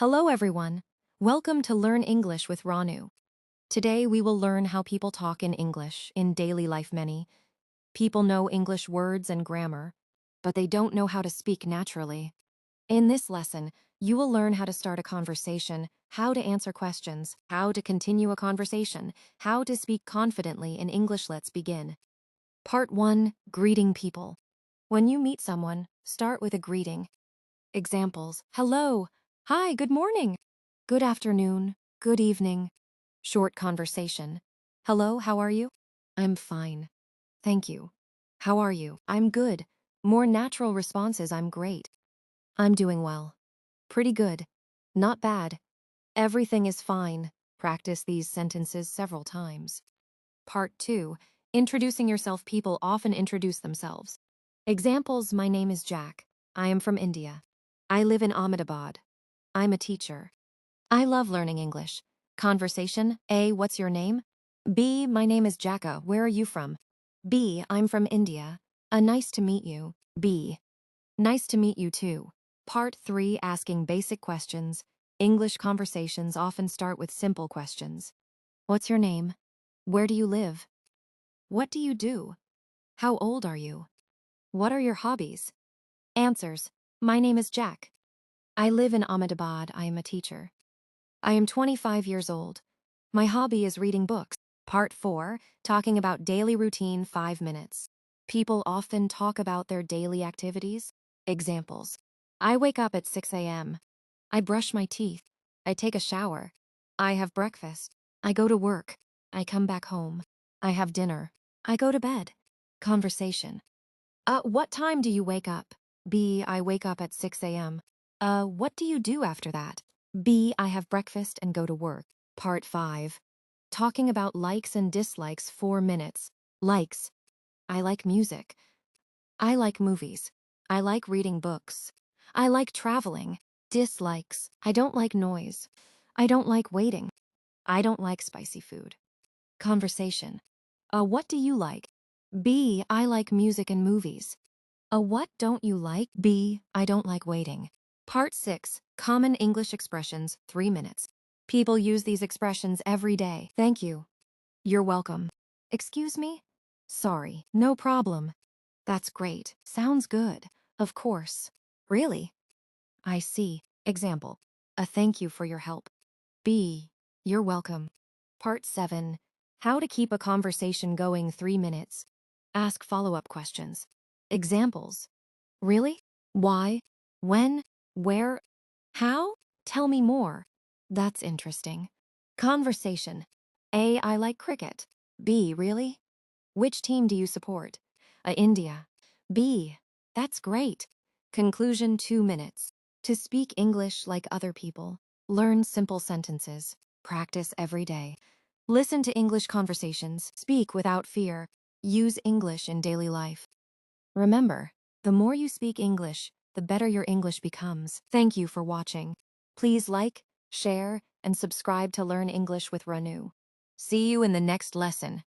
Hello everyone. Welcome to Learn English with Ranu. Today we will learn how people talk in English in daily life. Many people know English words and grammar, but they don't know how to speak naturally. In this lesson, you will learn how to start a conversation, how to answer questions, how to continue a conversation, how to speak confidently in English. Let's begin. Part 1. Greeting people. When you meet someone, start with a greeting. Examples: hello, hi, good morning, good afternoon, good evening. Short conversation: hello, how are you? I'm fine. Thank you. How are you? I'm good. More natural responses: I'm great. I'm doing well. Pretty good. Not bad. Everything is fine. Practice these sentences several times. Part 2. Introducing yourself. People often introduce themselves. Examples: my name is Jack. I am from India. I live in Ahmedabad. I'm a teacher. I love learning English. Conversation: A. What's your name? B. My name is Jacka. Where are you from? B. I'm from India. Nice to meet you. B. Nice to meet you too. Part 3. Asking basic questions. English conversations often start with simple questions. What's your name? Where do you live? What do you do? How old are you? What are your hobbies? Answers: my name is Jack. I live in Ahmedabad. I am a teacher. I am 25 years old. My hobby is reading books. Part 4. Talking about daily routine. 5 minutes. People often talk about their daily activities. Examples: I wake up at 6 a.m. I brush my teeth. I take a shower. I have breakfast. I go to work. I come back home. I have dinner. I go to bed. Conversation: what time do you wake up? B. I wake up at 6 a.m. What do you do after that? B. I have breakfast and go to work. Part 5. Talking about likes and dislikes. 4 minutes. Likes: I like music. I like movies. I like reading books. I like traveling. Dislikes: I don't like noise. I don't like waiting. I don't like spicy food. Conversation: what do you like? B. I like music and movies. What don't you like? B. I don't like waiting. Part 6. Common English expressions. 3 minutes. People use these expressions every day. Thank you. You're welcome. Excuse me? Sorry. No problem. That's great. Sounds good. Of course. Really? I see. Example: a thank you for your help. B. You're welcome. Part 7. How to keep a conversation going. 3 minutes. Ask follow-up questions. Examples: really? Why? When? Where? How? Tell me more. That's interesting. Conversation: A. I like cricket. B. Really? Which team do you support? India. B. That's great. Conclusion. 2 minutes. To speak English like other people, learn simple sentences. Practice every day. Listen to English conversations. Speak without fear. Use English in daily life. Remember, the more you speak English, the better your English becomes. Thank you for watching. Please like, share, and subscribe to Learn English with Ranu. See you in the next lesson.